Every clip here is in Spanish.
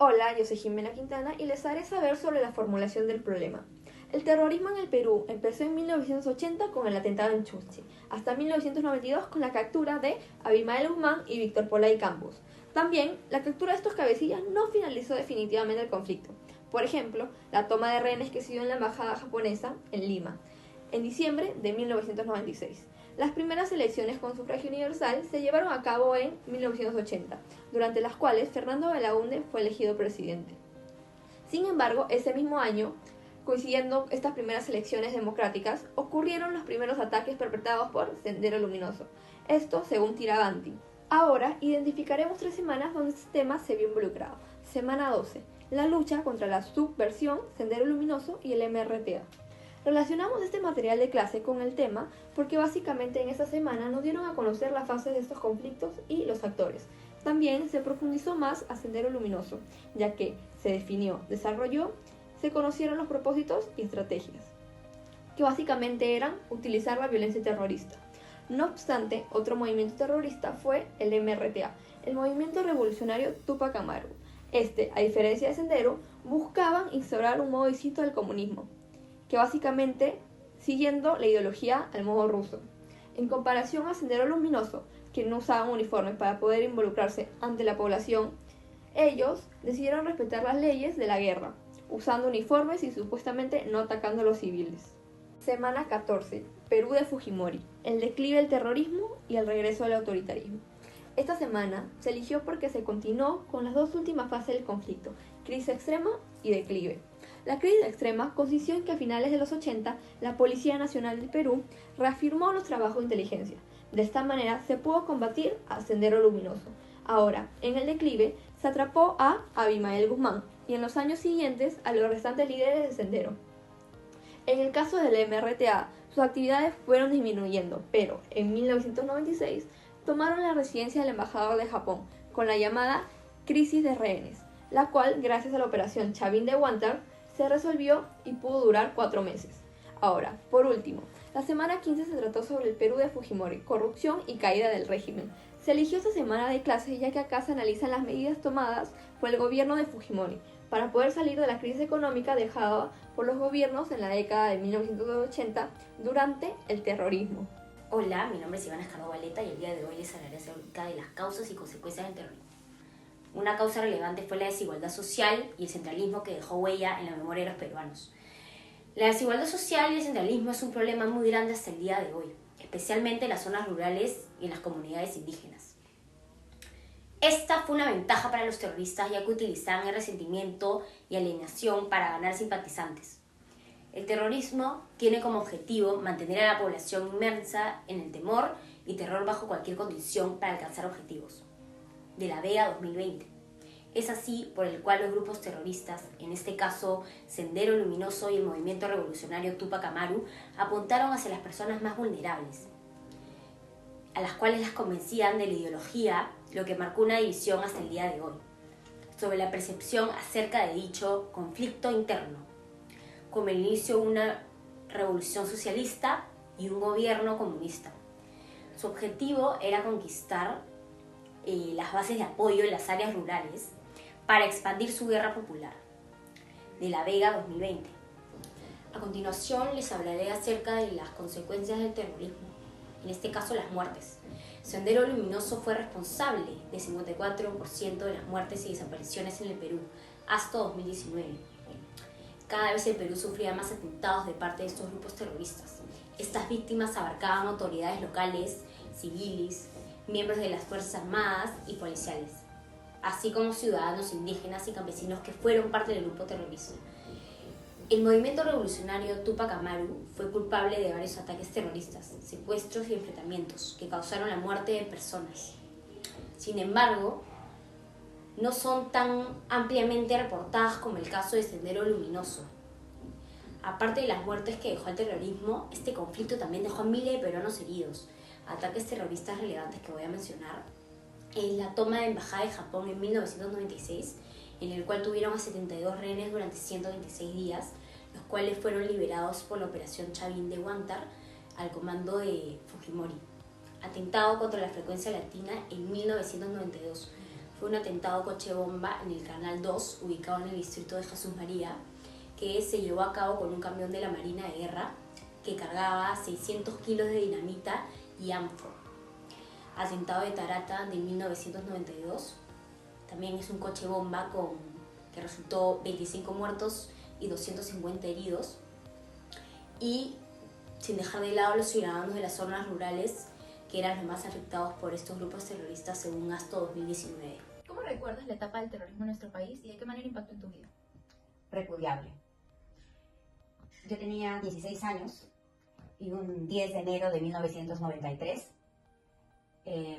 Hola, yo soy Jimena Quintana y les haré saber sobre la formulación del problema. El terrorismo en el Perú empezó en 1980 con el atentado en Chuschi, hasta 1992 con la captura de Abimael Guzmán y Víctor Polay Campos. También, la captura de estos cabecillas no finalizó definitivamente el conflicto. Por ejemplo, la toma de rehenes que se dio en la embajada japonesa en Lima, en diciembre de 1996. Las primeras elecciones con sufragio universal se llevaron a cabo en 1980, durante las cuales Fernando Belaúnde fue elegido presidente. Sin embargo, ese mismo año, coincidiendo estas primeras elecciones democráticas, ocurrieron los primeros ataques perpetrados por Sendero Luminoso. Esto según Tiraganti. Ahora identificaremos 3 semanas donde este tema se vio involucrado. Semana 12. La lucha contra la subversión, Sendero Luminoso y el MRTA. Relacionamos este material de clase con el tema porque básicamente en esta semana nos dieron a conocer las fases de estos conflictos y los actores. También se profundizó más a Sendero Luminoso, ya que se definió, desarrolló, se conocieron los propósitos y estrategias, que básicamente eran utilizar la violencia terrorista. No obstante, otro movimiento terrorista fue el MRTA, el Movimiento Revolucionario Tupac Amaru. A diferencia de Sendero, buscaban instaurar un modo distinto del comunismo, que básicamente siguiendo la ideología al modo ruso. En comparación a Sendero Luminoso, que no usaban uniformes para poder involucrarse ante la población, ellos decidieron respetar las leyes de la guerra, usando uniformes y supuestamente no atacando a los civiles. Semana 14. Perú de Fujimori. El declive del terrorismo y el regreso al autoritarismo. Esta semana se eligió porque se continuó con las dos últimas fases del conflicto, crisis extrema y declive. La crisis extrema consistió en que a finales de los 80 la Policía Nacional del Perú reafirmó los trabajos de inteligencia. De esta manera se pudo combatir a Sendero Luminoso. Ahora, en el declive, se atrapó a Abimael Guzmán y en los años siguientes a los restantes líderes de Sendero. En el caso del MRTA, sus actividades fueron disminuyendo, pero en 1996 tomaron la residencia del embajador de Japón con la llamada crisis de rehenes, la cual, gracias a la operación Chavín de Huántar, se resolvió y pudo durar 4 meses. Ahora, por último, la semana 15 se trató sobre el Perú de Fujimori, corrupción y caída del régimen. Se eligió esta semana de clase ya que acá se analizan las medidas tomadas por el gobierno de Fujimori para poder salir de la crisis económica dejada por los gobiernos en la década de 1980 durante el terrorismo. Hola, mi nombre es Ivana Escardo Valeta y el día de hoy les hablaré acerca de las causas y consecuencias del terrorismo. Una causa relevante fue la desigualdad social y el centralismo que dejó huella en la memoria de los peruanos. La desigualdad social y el centralismo es un problema muy grande hasta el día de hoy, especialmente en las zonas rurales y en las comunidades indígenas. Esta fue una ventaja para los terroristas ya que utilizaban el resentimiento y alienación para ganar simpatizantes. El terrorismo tiene como objetivo mantener a la población inmersa en el temor y terror bajo cualquier condición para alcanzar objetivos. De la Vega 2020. Es así por el cual los grupos terroristas, en este caso Sendero Luminoso y el Movimiento Revolucionario Tupac Amaru, apuntaron hacia las personas más vulnerables, a las cuales las convencían de la ideología, lo que marcó una división hasta el día de hoy, sobre la percepción acerca de dicho conflicto interno, como el inicio de una revolución socialista y un gobierno comunista. Su objetivo era conquistar las bases de apoyo en las áreas rurales para expandir su guerra popular. De la Vega 2020. A continuación les hablaré acerca de las consecuencias del terrorismo, en este caso las muertes. Sendero Luminoso fue responsable del 54% de las muertes y desapariciones en el Perú hasta 2019. Cada vez el Perú sufría más atentados de parte de estos grupos terroristas. Estas víctimas abarcaban autoridades locales, civiles, miembros de las Fuerzas Armadas y policiales, así como ciudadanos indígenas y campesinos que fueron parte del grupo terrorista. El movimiento revolucionario Tupac Amaru fue culpable de varios ataques terroristas, secuestros y enfrentamientos que causaron la muerte de personas. Sin embargo, no son tan ampliamente reportadas como el caso de Sendero Luminoso. Aparte de las muertes que dejó el terrorismo, este conflicto también dejó a miles de peruanos heridos. Ataques terroristas relevantes que voy a mencionar es la toma de embajada de Japón en 1996, en el cual tuvieron a 72 rehenes durante 126 días, los cuales fueron liberados por la operación Chavín de Huántar al comando de Fujimori. Atentado contra la frecuencia latina en 1992. fue un atentado coche bomba en el Canal 2, ubicado en el distrito de Jesús María, que se llevó a cabo con un camión de la Marina de Guerra que cargaba 600 kilos de dinamita y ánfora. Atentado de Tarata de 1992. También es un coche bomba que resultó 25 muertos y 250 heridos. Y sin dejar de lado a los ciudadanos de las zonas rurales, que eran los más afectados por estos grupos terroristas según ASTO 2019. ¿Cómo recuerdas la etapa del terrorismo en nuestro país y de qué manera impactó en tu vida? Repudiable. Yo tenía 16 años y un 10 de enero de 1993,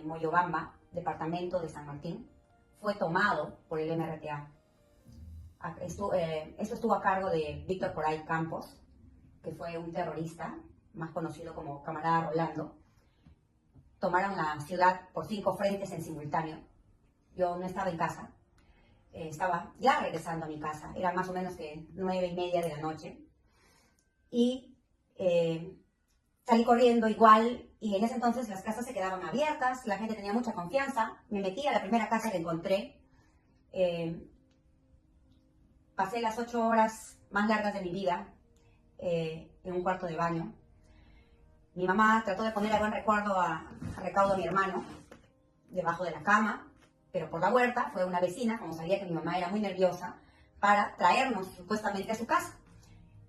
Moyobamba, departamento de San Martín, fue tomado por el MRTA. Esto estuvo a cargo de Víctor Coray Campos, que fue un terrorista, más conocido como Camarada Rolando. Tomaron la ciudad por 5 frentes en simultáneo. Yo no estaba en casa, estaba ya regresando a mi casa, era más o menos que 9:30 de la noche. Y salí corriendo igual, y en ese entonces las casas se quedaban abiertas, la gente tenía mucha confianza. Me metí a la primera casa que encontré. Pasé las 8 horas más largas de mi vida en un cuarto de baño. Mi mamá trató de poner a buen recaudo a mi hermano debajo de la cama, pero por la huerta fue una vecina, como sabía que mi mamá era muy nerviosa, para traernos supuestamente a su casa.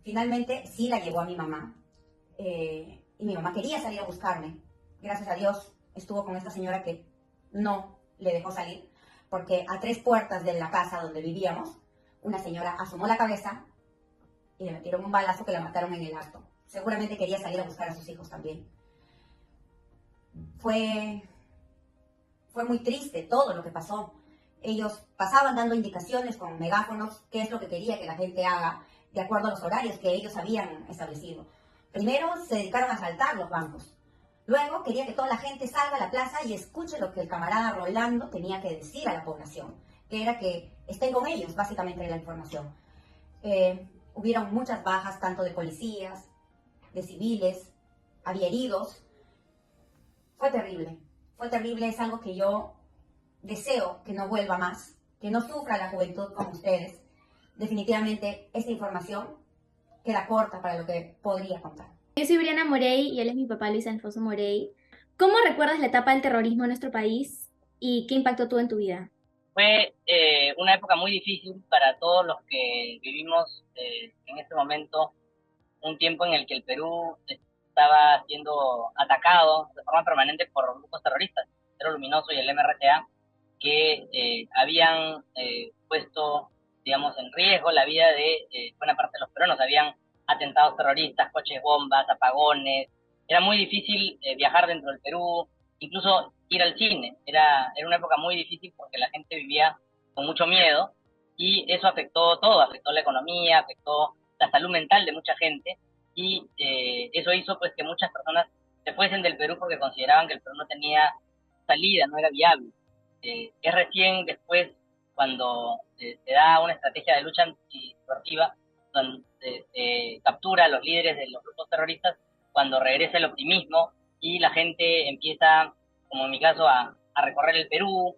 Finalmente sí la llevó a mi mamá, y mi mamá quería salir a buscarme. Gracias a Dios estuvo con esta señora que no le dejó salir, porque a 3 puertas de la casa donde vivíamos, una señora asomó la cabeza y le metieron un balazo que la mataron en el acto. Seguramente quería salir a buscar a sus hijos también. Fue muy triste todo lo que pasó. Ellos pasaban dando indicaciones con megáfonos qué es lo que quería que la gente haga de acuerdo a los horarios que ellos habían establecido. Primero se dedicaron a asaltar los bancos. Luego quería que toda la gente salga a la plaza y escuche lo que el camarada Rolando tenía que decir a la población, que era que estén con ellos, básicamente, la información. Hubieron muchas bajas, tanto de policías, de civiles, había heridos. Fue terrible, es algo que yo deseo que no vuelva más, que no sufra la juventud como ustedes. Definitivamente esta información queda corta para lo que podría contar. Yo soy Briana Morey y él es mi papá Luis Alfonso Morey. ¿Cómo recuerdas la etapa del terrorismo en nuestro país y qué impacto tuvo en tu vida? Fue una época muy difícil para todos los que vivimos en este momento, un tiempo en el que el Perú estaba siendo atacado de forma permanente por grupos terroristas, Cero Luminoso y el MRTA, que habían puesto, digamos, en riesgo la vida de buena parte de los peruanos. Habían atentados terroristas, coches bombas, apagones. Era muy difícil viajar dentro del Perú, incluso ir al cine. Era una época muy difícil porque la gente vivía con mucho miedo y eso afectó todo, afectó la economía, afectó la salud mental de mucha gente, y eso hizo pues que muchas personas se fuesen del Perú porque consideraban que el Perú no tenía salida, no era viable. Es recién después, cuando se da una estrategia de lucha antisubversiva, donde se captura a los líderes de los grupos terroristas, cuando regresa el optimismo y la gente empieza, como en mi caso, a recorrer el Perú,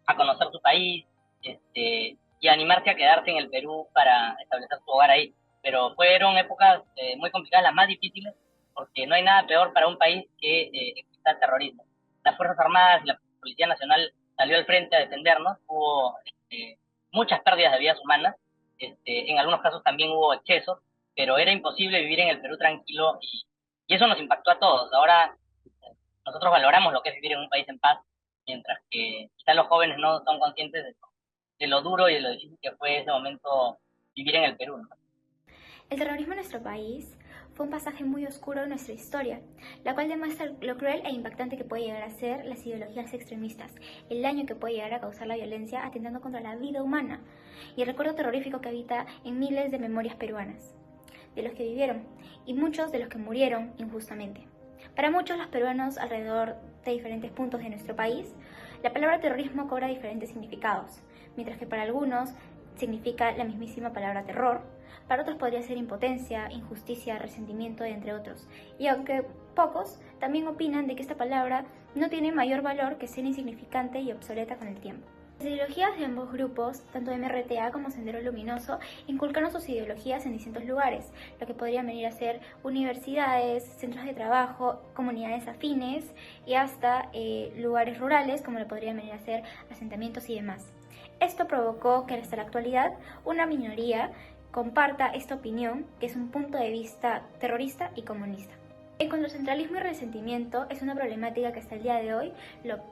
a conocer su país, y a animarse a quedarse en el Perú para establecer su hogar ahí. Pero fueron épocas muy complicadas, las más difíciles, porque no hay nada peor para un país que exista el terrorismo. Las Fuerzas Armadas y la Policía Nacional salió al frente a defendernos. Hubo muchas pérdidas de vidas humanas, en algunos casos también hubo excesos, pero era imposible vivir en el Perú tranquilo, y eso nos impactó a todos. Ahora nosotros valoramos lo que es vivir en un país en paz, mientras que quizás los jóvenes no son conscientes de lo duro y de lo difícil que fue ese momento vivir en el Perú, ¿no? El terrorismo en nuestro país fue un pasaje muy oscuro de nuestra historia, la cual demuestra lo cruel e impactante que puede llegar a ser las ideologías extremistas, el daño que puede llegar a causar la violencia atentando contra la vida humana y el recuerdo terrorífico que habita en miles de memorias peruanas, de los que vivieron y muchos de los que murieron injustamente. Para muchos los peruanos alrededor de diferentes puntos de nuestro país, la palabra terrorismo cobra diferentes significados, mientras que para algunos significa la mismísima palabra terror, para otros podría ser impotencia, injusticia, resentimiento, entre otros. Y aunque pocos, también opinan de que esta palabra no tiene mayor valor que ser insignificante y obsoleta con el tiempo. Las ideologías de ambos grupos, tanto MRTA como Sendero Luminoso, inculcaron sus ideologías en distintos lugares, lo que podrían venir a ser universidades, centros de trabajo, comunidades afines y hasta lugares rurales, como lo podrían venir a ser asentamientos y demás. Esto provocó que hasta la actualidad una minoría comparta esta opinión, que es un punto de vista terrorista y comunista. En cuanto al centralismo y resentimiento, es una problemática que hasta el día de hoy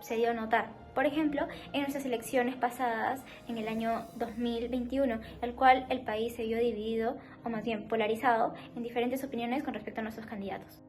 se dio a notar. Por ejemplo, en nuestras elecciones pasadas, en el año 2021, el cual el país se vio dividido, o más bien polarizado, en diferentes opiniones con respecto a nuestros candidatos.